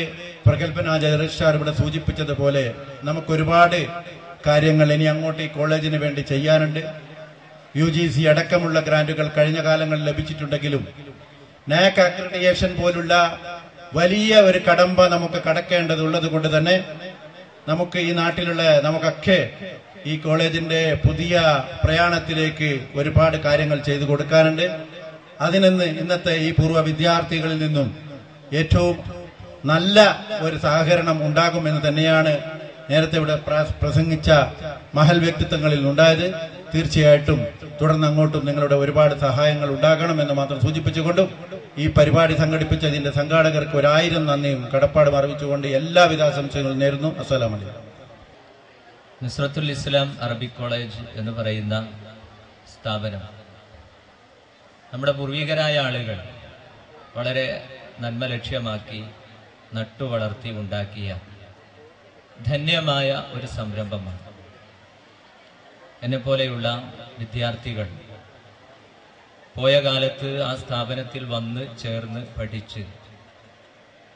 പ്രഗത്ഭനായ രജിസ്ട്രാർ ഇവിടെ സൂചിപ്പിച്ചതുപോലെ നമുക്കൊരുപാട് കാര്യങ്ങൾ ഇനി അങ്ങോട്ട് ഈ കോളേജിന് വേണ്ടി ചെയ്യാനുണ്ട്. UGC അടക്കമുള്ള ഗ്രാന്റുകൾ കഴിഞ്ഞ കാലങ്ങളിൽ ലഭിച്ചിട്ടുണ്ടെങ്കിലും NAC അക്രഡിറ്റേഷൻ പോലുള്ള വലിയ ഒരു കടമ്പ നമുക്ക് കടക്കേണ്ടതുള്ളത് കൊണ്ട് തന്നെ നമുക്ക് ഈ നാട്ടിലുള്ള നമുക്കൊക്കെ ഈ കോളേജിന്റെ പുതിയ പ്രയാണത്തിലേക്ക് ഒരുപാട് കാര്യങ്ങൾ ചെയ്തു കൊടുക്കാനുണ്ട്. അതിനിന്ന് ഇന്നത്തെ ഈ പൂർവ്വ വിദ്യാർത്ഥികളിൽ നിന്നും ഏറ്റവും നല്ല ഒരു സഹകരണം ഉണ്ടാകുമെന്ന് തന്നെയാണ് നേരത്തെ ഇവിടെ പ്രസംഗിച്ച മഹൽ വ്യക്തിത്വങ്ങളിൽ ഉണ്ടായത്. തീർച്ചയായിട്ടും തുടർന്ന് അങ്ങോട്ടും നിങ്ങളുടെ ഒരുപാട് സഹായങ്ങൾ ഉണ്ടാകണമെന്ന് മാത്രം സൂചിപ്പിച്ചുകൊണ്ടും ഈ പരിപാടി സംഘടിപ്പിച്ചതിന്റെ സംഘാടകർക്ക് 1000 നന്ദിയും കടപ്പാടും അറിയിച്ചുകൊണ്ട് എല്ലാവിധ ആശംസകളും നേരുന്നു. അസ്സലാമു അലൈക്കും. നുസ്രത്തുൽ ഇസ്ലാം അറബിക് കോളേജ് എന്ന് പറയുന്ന സ്ഥാപനം നമ്മുടെ പൂർവികരായ ആളുകൾ വളരെ നന്മ ലക്ഷ്യമാക്കി നട്ടുവളർത്തി ഉണ്ടാക്കിയ ധന്യമായ ഒരു സംരംഭമാണ്. എന്നെപ്പോലെയുള്ള വിദ്യാർത്ഥികൾ പോയ കാലത്ത് ആ സ്ഥാപനത്തിൽ വന്ന് ചേർന്ന് പഠിച്ച്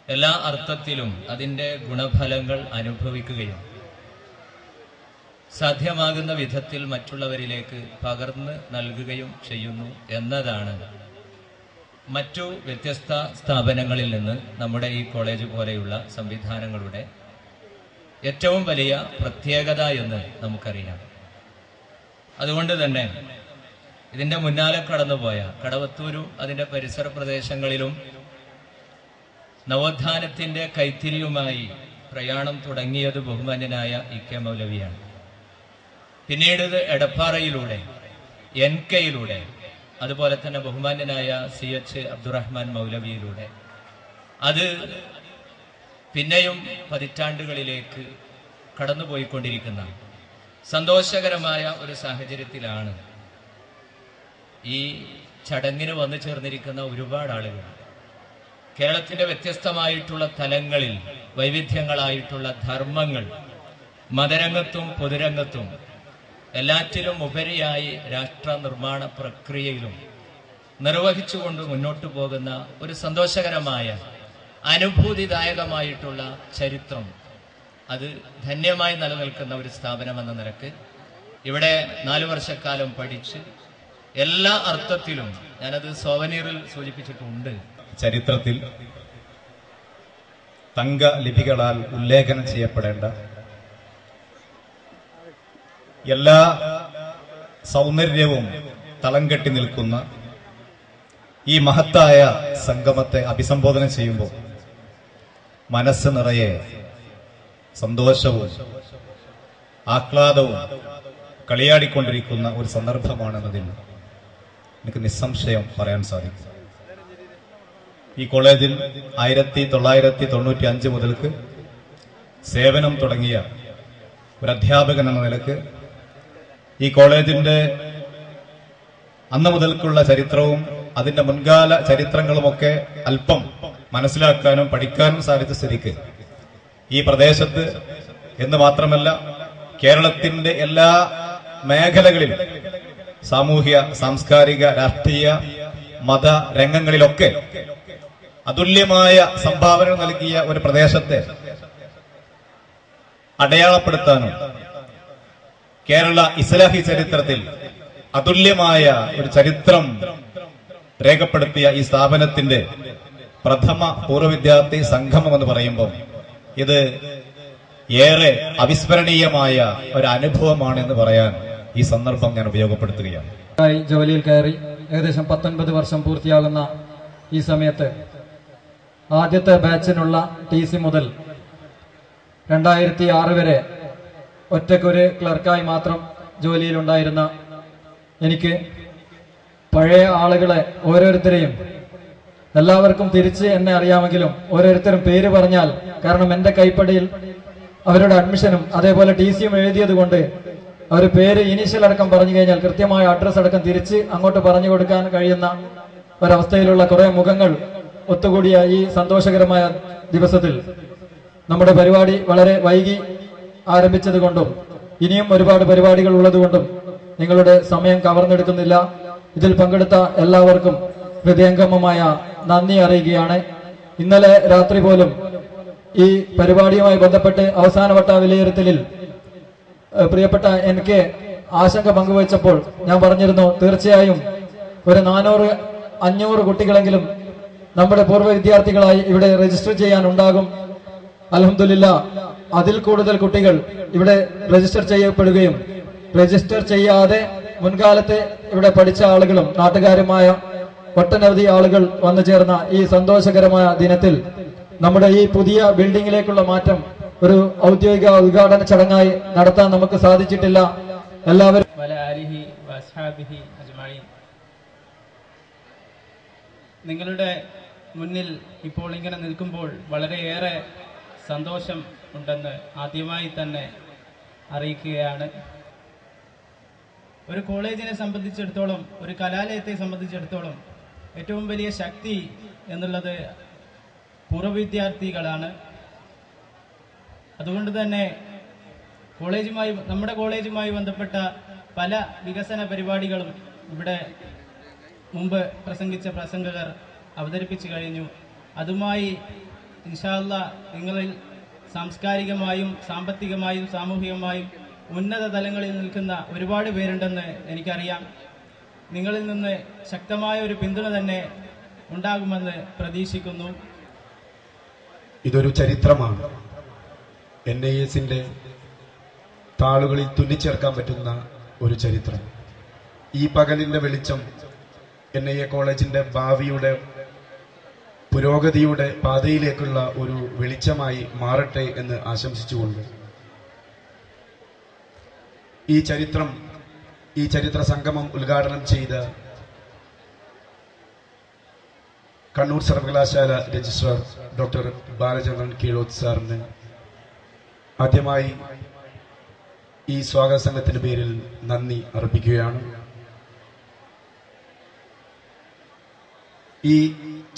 എല്ലാ അർത്ഥത്തിലും അതിൻ്റെ ഗുണഫലങ്ങൾ അനുഭവിക്കുകയും സാധ്യമാകുന്ന വിധത്തിൽ മറ്റുള്ളവരിലേക്ക് പകർന്ന് നൽകുകയും ചെയ്യുന്നു എന്നതാണ് മറ്റു വ്യത്യസ്ത സ്ഥാപനങ്ങളിൽ നിന്ന് നമ്മുടെ ഈ കോളേജ് പോലെയുള്ള സംവിധാനങ്ങളുടെ ഏറ്റവും വലിയ പ്രത്യേകത എന്ന് നമുക്കറിയാം. അതുകൊണ്ട് തന്നെ ഇതിന്റെ മുന്നാലെ കടന്നുപോയ കടവത്തൂരും അതിന്റെ പരിസര പ്രദേശങ്ങളിലും നവോത്ഥാനത്തിന്റെ കൈത്തിരിയുമായി പ്രയാണം തുടങ്ങിയത് ബഹുമാന്യനായ ഇ.കെ. മൗലവിയാണ്. പിന്നീട് എടപ്പാറയിലൂടെ NK-യിലൂടെ അതുപോലെ തന്നെ ബഹുമാന്യനായ CH അബ്ദുറഹ്മാൻ മൗലവിയിലൂടെ അത് പിന്നെയും പതിറ്റാണ്ടുകളിലേക്ക് കടന്നുപോയിക്കൊണ്ടിരിക്കുന്ന സന്തോഷകരമായ ഒരു സാഹചര്യത്തിലാണ് ഈ ചടങ്ങിന് വന്നു ചേർന്നിരിക്കുന്ന ഒരുപാട് ആളുകൾ കേരളത്തിന്റെ വ്യത്യസ്തമായിട്ടുള്ള തലങ്ങളിൽ വൈവിധ്യങ്ങളായിട്ടുള്ള ധർമ്മങ്ങൾ മതരംഗത്തും പൊതുരംഗത്തും എല്ലാറ്റിലും ഉപരിയായി രാഷ്ട്ര നിർമ്മാണ പ്രക്രിയയിലും നിർവഹിച്ചുകൊണ്ട് മുന്നോട്ടു പോകുന്ന ഒരു സന്തോഷകരമായ അനുഭൂതിദായകമായിട്ടുള്ള ചരിത്രം അത് ധന്യമായി നിലനിൽക്കുന്ന ഒരു സ്ഥാപനമെന്ന നിലക്ക് ഇവിടെ 4 വർഷക്കാലം പഠിച്ച് എല്ലാ അർത്ഥത്തിലും ഞാനത് സോവനീറിൽ സൂചിപ്പിച്ചിട്ടുണ്ട്. ചരിത്രത്തിൽ തങ്ക ലിപികളാൽ ഉല്ലേഖനം ചെയ്യപ്പെടേണ്ട എല്ലാ സൗന്ദര്യവും തളം കെട്ടി നിൽക്കുന്ന ഈ മഹത്തായ സംഗമത്തെ അഭിസംബോധന ചെയ്യുമ്പോൾ മനസ്സ് നിറയെ സന്തോഷവും ആഹ്ലാദവും കളിയാടിക്കൊണ്ടിരിക്കുന്ന ഒരു സന്ദർഭമാണെന്നതിൽ എനിക്ക് നിസ്സംശയം പറയാൻ സാധിക്കും. ഈ കോളേജിൽ 1995 മുതൽക്ക് സേവനം തുടങ്ങിയ ഒരു അധ്യാപകൻ എന്ന നിലക്ക് ഈ കോളേജിന്റെ അന്ന് മുതൽക്കുള്ള ചരിത്രവും അതിന്റെ മുൻകാല ചരിത്രങ്ങളുമൊക്കെ അല്പം മനസ്സിലാക്കാനും പഠിക്കാനും സാധിച്ച സ്ഥിതിക്ക് ഈ പ്രദേശത്ത് എന്ന് മാത്രമല്ല കേരളത്തിന്റെ എല്ലാ മേഖലകളിലും സാമൂഹ്യ സാംസ്കാരിക രാഷ്ട്രീയ മത രംഗങ്ങളിലൊക്കെ അതുല്യമായ സംഭാവന നൽകിയ ഒരു പ്രദേശത്തെ അടയാളപ്പെടുത്താനും കേരള ഇസ്ലാഹി ചരിത്രത്തിൽ അതുല്യമായ ഒരു ചരിത്രം രേഖപ്പെടുത്തിയ ഈ സ്ഥാപനത്തിന്റെ പ്രഥമ പൂർവ്വ വിദ്യാർത്ഥി സംഗമം എന്ന് പറയുമ്പോൾ ഇത് ഏറെ അവിസ്മരണീയമായ ഒരു അനുഭവമാണെന്ന് പറയാൻ ഈ സന്ദർഭം ഞാൻ ഉപയോഗപ്പെടുത്തുകയാണ്. ജോലിയിൽ കയറി ഏകദേശം 19 വർഷം പൂർത്തിയാകുന്ന ഈ സമയത്ത് ആദ്യത്തെ ബാച്ചിനുള്ള TC മുതൽ 2006 വരെ ഒറ്റക്കൊരു ക്ലർക്കായി മാത്രം ജോലിയിലുണ്ടായിരുന്ന എനിക്ക് പഴയ ആളുകളെ ഓരോരുത്തരെയും എല്ലാവർക്കും തിരിച്ച് എന്നെ അറിയാമെങ്കിലും ഓരോരുത്തരും പേര് പറഞ്ഞാൽ കാരണം എന്റെ കൈപ്പടിയിൽ അവരുടെ അഡ്മിഷനും അതേപോലെ TCയും എഴുതിയത് കൊണ്ട് അവർ പേര് ഇനീഷ്യൽ അടക്കം പറഞ്ഞു കഴിഞ്ഞാൽ കൃത്യമായ അഡ്രസ് അടക്കം തിരിച്ച് അങ്ങോട്ട് പറഞ്ഞു കൊടുക്കാൻ കഴിയുന്ന ഒരവസ്ഥയിലുള്ള കുറെ മുഖങ്ങൾ ഒത്തുകൂടിയ ഈ സന്തോഷകരമായ ദിവസത്തിൽ നമ്മുടെ പരിപാടി വളരെ വൈകി ആരംഭിച്ചത് കൊണ്ടും ഇനിയും ഒരുപാട് പരിപാടികൾ ഉള്ളതുകൊണ്ടും നിങ്ങളുടെ സമയം കവർന്നെടുക്കുന്നില്ല. ഇതിൽ പങ്കെടുത്ത എല്ലാവർക്കും ഹൃദയംഗമമായ നന്ദി അറിയിക്കുകയാണ്. ഇന്നലെ രാത്രി പോലും ഈ പരിപാടിയുമായി ബന്ധപ്പെട്ട് അവസാനവട്ട വിലയിരുത്തലിൽ പ്രിയപ്പെട്ട NK ആശങ്ക പങ്കുവച്ചപ്പോൾ ഞാൻ പറഞ്ഞിരുന്നു തീർച്ചയായും ഒരു 400-500 കുട്ടികളെങ്കിലും നമ്മുടെ പൂർവ്വ വിദ്യാർത്ഥികളായി ഇവിടെ രജിസ്റ്റർ ചെയ്യാൻ ഉണ്ടാകും. അൽഹംദുലില്ലാ അതിൽ കൂടുതൽ കുട്ടികൾ ഇവിടെ രജിസ്റ്റർ ചെയ്യപ്പെടുകയും രജിസ്റ്റർ ചെയ്യാതെ മുൻകാലത്ത് ഇവിടെ പഠിച്ച ആളുകളും നാട്ടുകാരുമായ ഒട്ടനവധി ആളുകൾ വന്നു ചേർന്ന ഈ സന്തോഷകരമായ ദിനത്തിൽ നമ്മുടെ ഈ പുതിയ ബിൽഡിംഗിലേക്കുള്ള മാറ്റം ഒരു ഔദ്യോഗിക ഉദ്ഘാടന ചടങ്ങായി നടത്താൻ നമുക്ക് സാധിച്ചിട്ടില്ല. എല്ലാവരും നിങ്ങളുടെ മുന്നിൽ ഇപ്പോൾ ഇങ്ങനെ നിൽക്കുമ്പോൾ വളരെയേറെ സന്തോഷം ഉണ്ടെന്ന് ആദ്യമായി തന്നെ അറിയിക്കുകയാണ്. ഒരു കോളേജിനെ സംബന്ധിച്ചിടത്തോളം, ഒരു കലാലയത്തെ സംബന്ധിച്ചിടത്തോളം ഏറ്റവും വലിയ ശക്തി എന്നുള്ളത് പൂർവ്വ വിദ്യാർത്ഥികളാണ്. അതുകൊണ്ട് തന്നെ നമ്മുടെ കോളേജുമായി ബന്ധപ്പെട്ട പല വികസന പരിപാടികളും ഇവിടെ മുമ്പ് പ്രസംഗിച്ച പ്രസംഗകർ അവതരിപ്പിച്ചു കഴിഞ്ഞു. അതുമായി ഇൻഷാ അല്ലാഹ് നിങ്ങളിൽ സാംസ്കാരികമായും സാമ്പത്തികമായും സാമൂഹികമായും ഉന്നത തലങ്ങളിൽ നിൽക്കുന്ന ഒരുപാട് പേരുണ്ടെന്ന് എനിക്കറിയാം. നിങ്ങളിൽ നിന്ന് ശക്തമായ ഒരു പിന്തുണ തന്നെ ഉണ്ടാകുമെന്ന് പ്രതീക്ഷിക്കുന്നു. ഇതൊരു ചരിത്രമാണ്. NISന്റെ താളുകളിൽ തുന്നിച്ചേർക്കാൻ പറ്റുന്ന ഒരു ചരിത്രം. ഈ പകലിന്റെ വെളിച്ചം NIA കോളേജിന്റെ ഭാവിയുടെ പുരോഗതിയുടെ പാതയിലേക്കുള്ള ഒരു വെളിച്ചമായി മാറട്ടെ എന്ന് ആശംസിച്ചുകൊണ്ട് ഈ ചരിത്ര സംഗമം ഉദ്ഘാടനം ചെയ്ത കണ്ണൂർ സർവകലാശാല രജിസ്ട്രാർ ഡോക്ടർ ബാലചന്ദ്രൻ കീഴോത്ത് സാറിന് ആദ്യമായി ഈ സ്വാഗത സംഘത്തിന്റെ പേരിൽ നന്ദി അർപ്പിക്കുകയാണ്. ഈ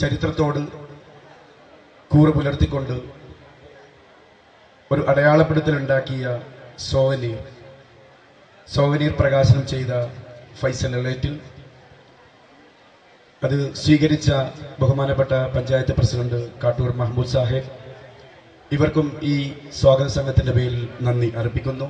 ചരിത്രത്തോട് കൂറ് പുലർത്തിക്കൊണ്ട് ഒരു അടയാളപ്പെടുത്തലുണ്ടാക്കിയ സോവനീർ പ്രകാശനം ചെയ്ത ഫൈസൽ എളേറ്റിൽ അത് സ്വീകരിച്ച ബഹുമാനപ്പെട്ട പഞ്ചായത്ത് പ്രസിഡന്റ് കാട്ടൂർ മഹ്മൂദ് സാഹിബ്, ഇവർക്കും ഈ സ്വാഗത സംഘത്തിന്റെ പേരിൽ നന്ദി അർപ്പിക്കുന്നു.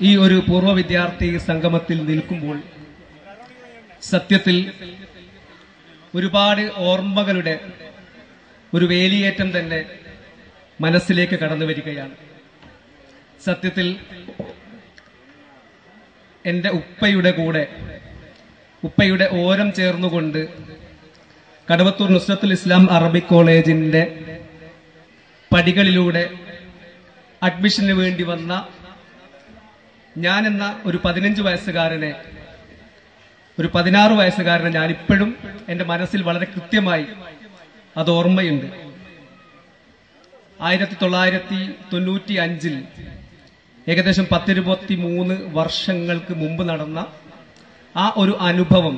ഈ ഒരു പൂർവ്വ വിദ്യാർത്ഥി സംഗമത്തിൽ നിൽക്കുമ്പോൾ സത്യത്തിൽ ഒരുപാട് ഓർമ്മകളുടെ ഒരു വേലിയേറ്റം തന്നെ മനസ്സിലേക്ക് കടന്നു വരികയാണ്. സത്യത്തിൽ എന്റെ ഉപ്പയുടെ ഓരം ചേർന്നുകൊണ്ട് കടവത്തൂർ നുസ്രത്തുൽ ഇസ്ലാം അറബിക് കോളേജിന്റെ പടികളിലൂടെ അഡ്മിഷന് വേണ്ടി വന്ന ഞാനെന്ന ഒരു 15 വയസ്സുകാരനെ ഒരു 16 വയസ്സുകാരനെ ഞാനിപ്പോഴും എൻ്റെ മനസ്സിൽ വളരെ കൃത്യമായി അത് ഓർമ്മയുണ്ട്. 1995 ഏകദേശം 10-23 വർഷങ്ങൾക്ക് മുമ്പ് നടന്ന ആ ഒരു അനുഭവം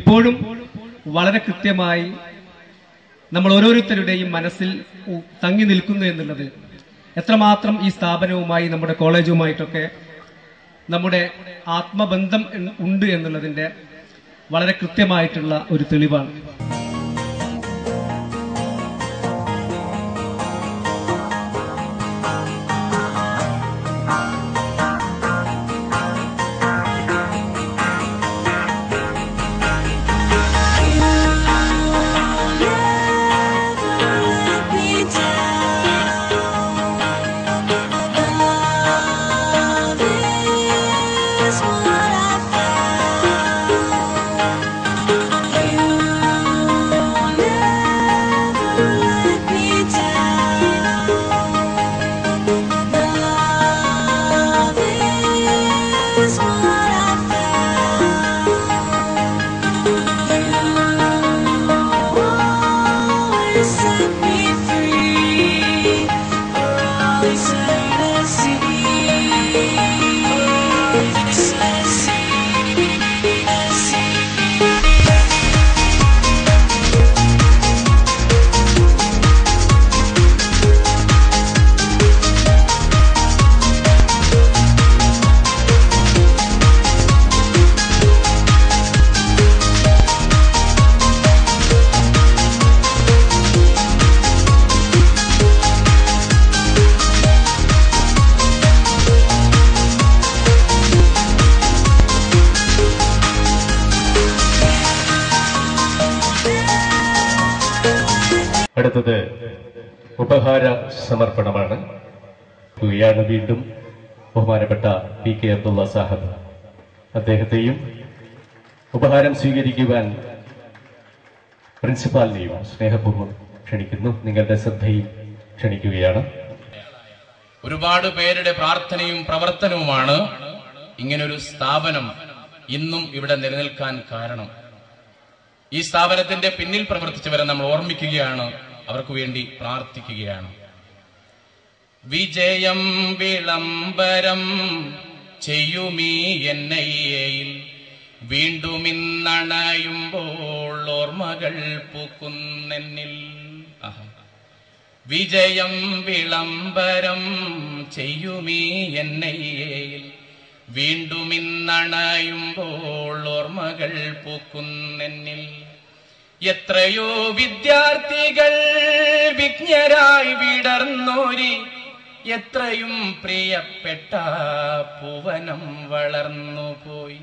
ഇപ്പോഴും വളരെ കൃത്യമായി നമ്മൾ ഓരോരുത്തരുടെയും മനസ്സിൽ തങ്ങി നിൽക്കുന്നു എന്നുള്ളത് എത്രമാത്രം ഈ സ്ഥാപനവുമായി നമ്മുടെ കോളേജുമായിട്ടൊക്കെ നമ്മുടെ ആത്മബന്ധം ഉണ്ട് എന്നുള്ളതിന്റെ വളരെ കൃത്യമായിട്ടുള്ള ഒരു തെളിവാണ്. അടുത്തത് ഉപഹാര സമർപ്പണമാണ്. വീണ്ടും ബഹുമാനപ്പെട്ട PK അബ്ദുള്ള സാഹിബ് അദ്ദേഹത്തെയും ഉപഹാരം സ്വീകരിക്കുവാൻ പ്രിൻസിപ്പാലിനെയും സ്നേഹപൂർവ്വം ക്ഷണിക്കുന്നു. നിങ്ങളുടെ ശ്രദ്ധയിൽ ക്ഷണിക്കുകയാണ്. ഒരുപാട് പേരുടെ പ്രാർത്ഥനയും പ്രവർത്തനവുമാണ് ഇങ്ങനൊരു സ്ഥാപനം ഇന്നും ഇവിടെ നിലനിൽക്കാൻ കാരണം. ഈ സ്ഥാപനത്തിന്റെ പിന്നിൽ പ്രവർത്തിച്ചവരെ നമ്മൾ ഓർമ്മിക്കുകയാണ്, അവർക്ക് വേണ്ടി പ്രാർത്ഥിക്കുകയാണ്. വിജയം വിളംബരം ചെയ്യുമീ എന്നയ്യയിൽ വീണ്ടും ഇന്നണയുമ്പോൾ ഓർമ്മകൾ പൂക്കുന്നെന്നിൽ. വിജയം വിളംബരം ചെയ്യുമീ എന്നയ്യയിൽ വീണ്ടും ഇന്നണയുമ്പോൾ ഓർമ്മകൾ പൂക്കുന്നെന്നിൽ. എത്രയോ വിദ്യാർത്ഥികൾ വിജ്ഞരായി വിടർന്നോരി എത്രയും പ്രിയപ്പെട്ട പൂവനം വളർന്നുപോയി.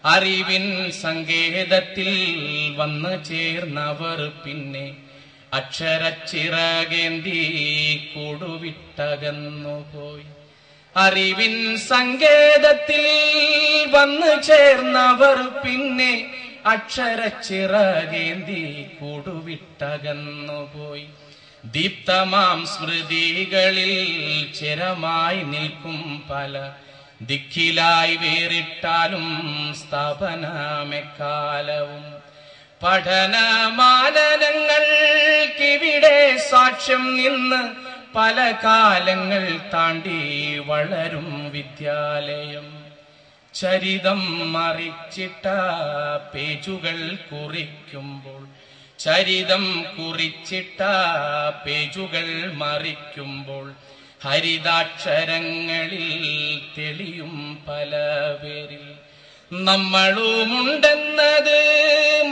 അറിവിൻ സങ്കേതത്തിൽ വന്നു ചേർന്നവർ പിന്നെ അക്ഷരച്ചിറകേന്തി കൂടുവിട്ടകന്നുപോയി. അറിവിൻ സങ്കേതത്തിൽ വന്നു ചേർന്നവർ പിന്നെ അക്ഷരച്ചിറകേന്തി കൂടുവിട്ടകന്നുപോയി. ദീപ്തമാം സ്മൃതികളിൽ ചിരമായി നിൽക്കും പല ദിക്കിലായി വേറിട്ടാലും സ്ഥാപനമെക്കാലവും. പഠനമാനനങ്ങൾക്കിവിടെ സാക്ഷ്യം നിന്ന് പല കാലങ്ങൾ താണ്ടി വളരും വിദ്യാലയം. ചരിതം മറിച്ചിട്ട പേജുകൾ കുറിക്കുമ്പോൾ ചരിതം കുറിച്ചിട്ട പേജുകൾ മറിക്കുമ്പോൾ ഹരിതാക്ഷരങ്ങളിൽ തെളിയും പല പേരിൽ. നമ്മളുമുണ്ടെന്നത്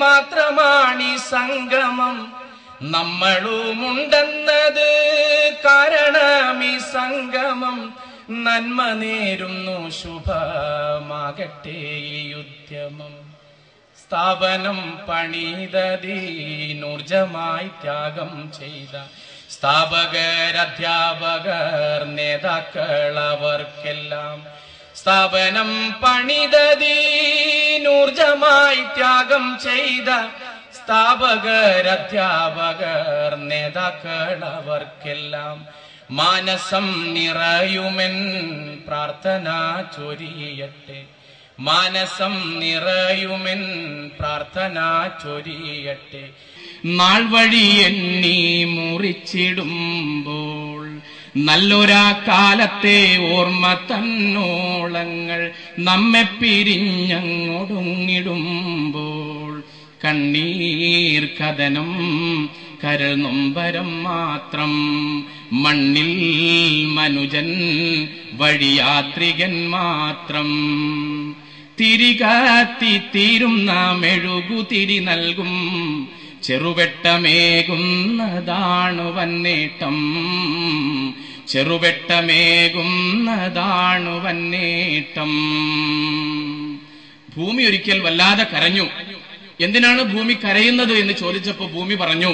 മാത്രമാണീ സംഗമം, നമ്മളുമുണ്ടെന്നത് കാരണമീ സംഗമം. നന്മ നേരുന്നു ശുഭമാകട്ടെ ഈ ഉദ്യമം. സ്ഥാപനം പണിതീനൂർജമായി ത്യാഗം ചെയ്ത സ്ഥാപകരധ്യാപകർ നേതാക്കൾ അവർക്കെല്ലാം. സ്ഥാപനം പണിതീനൂർജമായി ത്യാഗം ചെയ്ത സ്ഥാപകരധ്യാപകർ നേതാക്കൾ അവർക്കെല്ലാം. മാനസം നിറയുമെൻ പ്രാർത്ഥന ചൊരിയട്ടെ, മാനസം നിറയുമെൻ പ്രാർത്ഥന ചൊരിയട്ടെ. നാൾ വഴി എണ്ണി മുറിച്ചിടുമ്പോൾ നല്ലൊരാ കാലത്തെ ഓർമ്മ തന്നോളങ്ങൾ നമ്മെ പിരിഞ്ഞങ്ങൊടുങ്ങിടുമ്പോൾ കണ്ണീർ കഥനം കരൾ നൊമ്പരം മാത്രം. മണ്ണിൽ മനുജൻ വഴിയാത്രികൻ മാത്രം. തിരികത്തിത്തീരും നാം മെഴുകുതിരി നൽകും ചെറുവെട്ടമേകുന്നതാണു വന്നേട്ടം. ചെറുവെട്ടമേകുന്നതാണു വന്നേട്ടം. ഭൂമി ഒരിക്കൽ വല്ലാതെ കരഞ്ഞു. എന്തിനാണ് ഭൂമി കരയുന്നത് എന്ന് ചോദിച്ചപ്പോ ഭൂമി പറഞ്ഞു,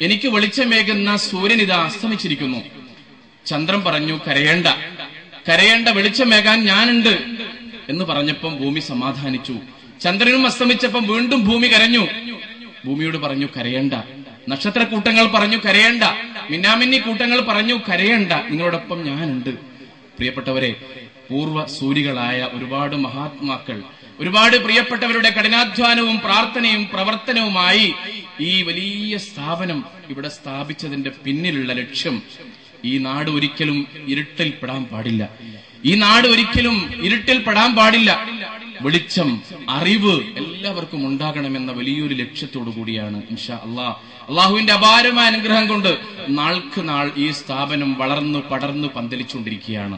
എനിക്ക് വെളിച്ചമേകുന്ന സൂര്യൻ ഇതാ അസ്തമിച്ചിരിക്കുന്നു. ചന്ദ്രൻ പറഞ്ഞു, കരയേണ്ട, കരയേണ്ട, വെളിച്ചമേകാൻ ഞാനുണ്ട് എന്ന് പറഞ്ഞപ്പം ഭൂമി സമാധാനിച്ചു. ചന്ദ്രനും അസ്തമിച്ചപ്പം വീണ്ടും ഭൂമി കരഞ്ഞു. ഭൂമിയോട് പറഞ്ഞു, കരയേണ്ട. നക്ഷത്രക്കൂട്ടങ്ങൾ പറഞ്ഞു, കരയേണ്ട. മിന്നാമിന്നി കൂട്ടങ്ങൾ പറഞ്ഞു, കരയേണ്ട, നിങ്ങളോടൊപ്പം ഞാനുണ്ട്. പ്രിയപ്പെട്ടവരെ, പൂർവ്വ സൂരികളായ ഒരുപാട് മഹാത്മാക്കൾ, ഒരുപാട് പ്രിയപ്പെട്ടവരുടെ കഠിനാധ്വാനവും പ്രാർത്ഥനയും പ്രവർത്തനവുമായി ഈ വലിയ സ്ഥാപനം ഇവിടെ സ്ഥാപിച്ചതിന്റെ പിന്നിലുള്ള ലക്ഷ്യം, ഈ നാട് ഒരിക്കലും ഇരുട്ടിൽപ്പെടാൻ പാടില്ല. ഈ നാട് ഒരിക്കലും ഇരുട്ടിൽപ്പെടാൻ പാടില്ല. വെളിച്ചം, അറിവ് എല്ലാവർക്കും ഉണ്ടാകണമെന്ന വലിയൊരു ലക്ഷ്യത്തോടു കൂടിയാണ് ഇൻഷാ അല്ലാഹ്. അള്ളാഹുവിന്റെ അപാരമായ അനുഗ്രഹം കൊണ്ട് നാൾക്ക് നാൾ ഈ സ്ഥാപനം വളർന്നു പടർന്നു പന്തലിച്ചുകൊണ്ടിരിക്കുകയാണ്.